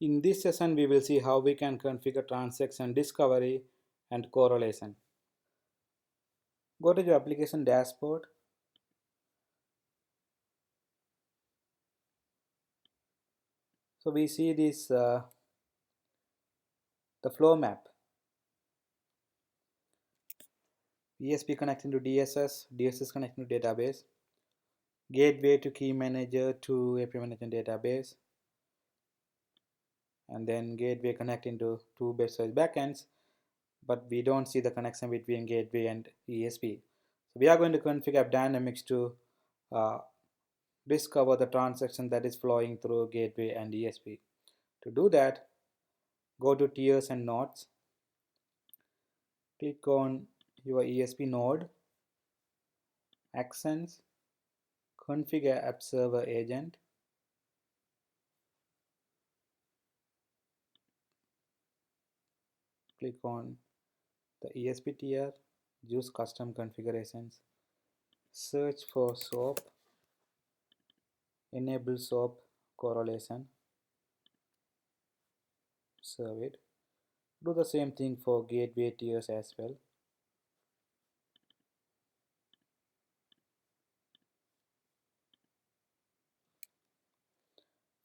In this session, we will see how we can configure transaction discovery and correlation. Go to your application dashboard. So we see this the flow map. ESP connecting to DSS, DSS connecting to database, gateway to key manager to API manager database, and then gateway connecting to two best service backends, but we don't see the connection between gateway and ESP. So we are going to configure dynamics to uh, discover the transaction that is flowing through gateway and ESP. To do that, go to tiers and nodes, click on your ESP node, actions, configure app server agent, click on the ESP tier, use custom configurations, search for SOAP, enable SOAP correlation, serve it. Do the same thing for gateway tiers as well.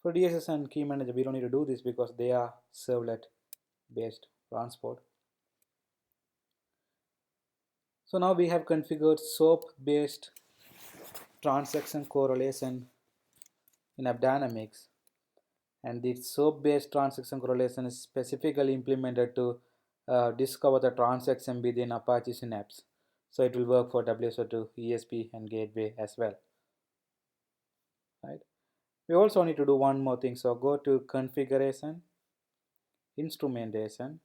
For DSS and key manager, we don't need to do this because they are servlet based transport. So now we have configured SOAP based transaction correlation in AppDynamics, and the SOAP based transaction correlation is specifically implemented to discover the transaction within Apache Synapse. So it will work for WSO2, ESP and gateway as well. Right? We also need to do one more thing. So go to configuration, instrumentation,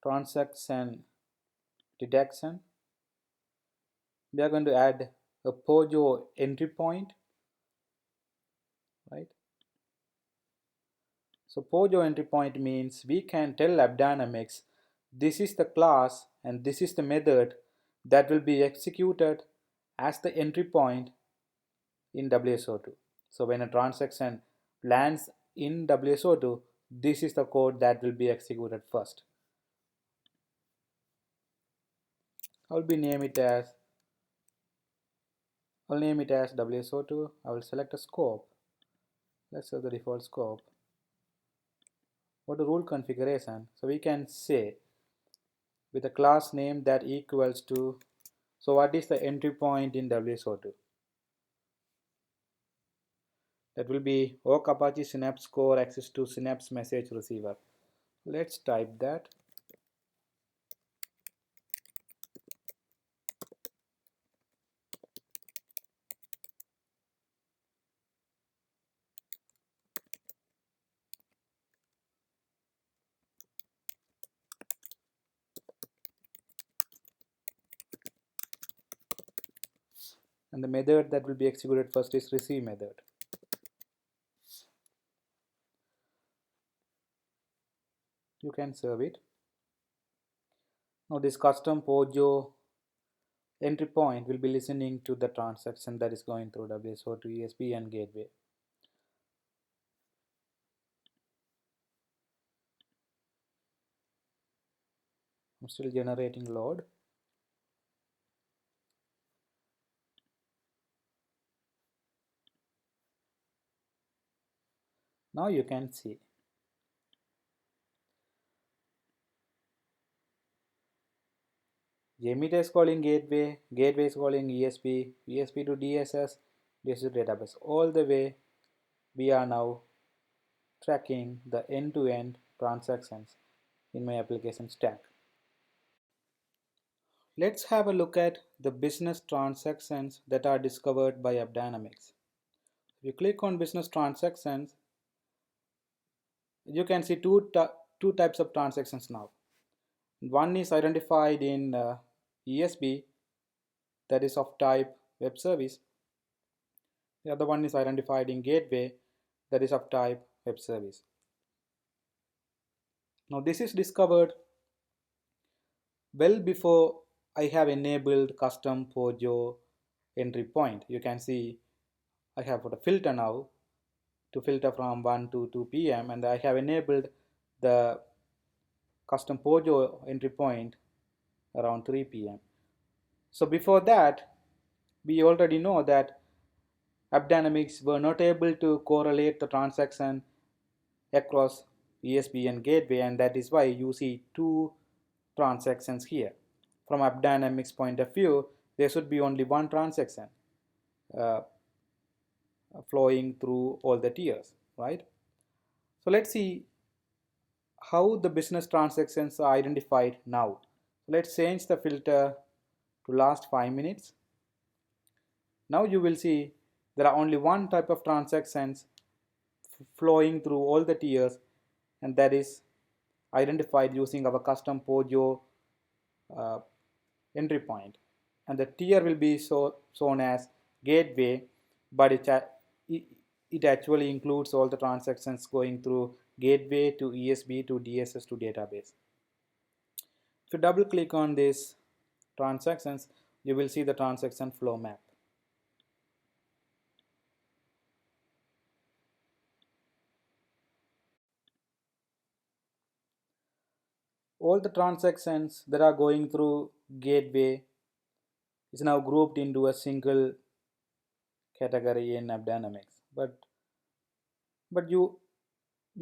transaction detection. We are going to add a POJO entry point, right? So POJO entry point means we can tell AppDynamics this is the class and this is the method that will be executed as the entry point in WSO2. So when a transaction lands in WSO2, this is the code that will be executed first. I'll name it as WSO2. I will select a scope. Let's say the default scope. Go to rule configuration. So we can say with a class name that equals to, so what is the entry point in WSO2? That will be Oak Apache Synapse Core access to Synapse message receiver. Let's type that. And the method that will be executed first is receive method. You can serve it. Now this custom POJO entry point will be listening to the transaction that is going through WSO2, ESP and gateway. I'm still generating load. Now you can see JMeter is calling gateway, gateway is calling ESP, ESP to DSS, DSS to database. All the way we are now tracking the end-to-end transactions in my application stack. Let's have a look at the business transactions that are discovered by AppDynamics. If you click on business transactions, you can see two types of transactions now. One is identified in ESP, that is of type web service. The other one is identified in gateway, that is of type web service. Now this is discovered well before I have enabled custom POJO entry point. You can see I have put a filter now to filter from 1 to 2 p.m. and I have enabled the custom POJO entry point around 3 p.m. So before that, we already know that AppDynamics were not able to correlate the transaction across ESPN gateway, and that is why you see two transactions here. From AppDynamics point of view, there should be only one transaction uh, flowing through all the tiers, right? So let's see how the business transactions are identified now. Let's change the filter to last 5 minutes. Now you will see there are only one type of transactions flowing through all the tiers, and that is identified using our custom POJO uh, entry point. And the tier will be shown as gateway, but it actually includes all the transactions going through gateway to ESB to DSS to database. If you double click on these transactions, you will see the transaction flow map. All the transactions that are going through gateway is now grouped into a single category in AppDynamics. But you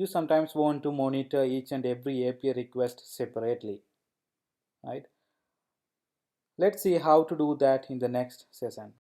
sometimes want to monitor each and every API request separately, right? Let's see how to do that in the next session.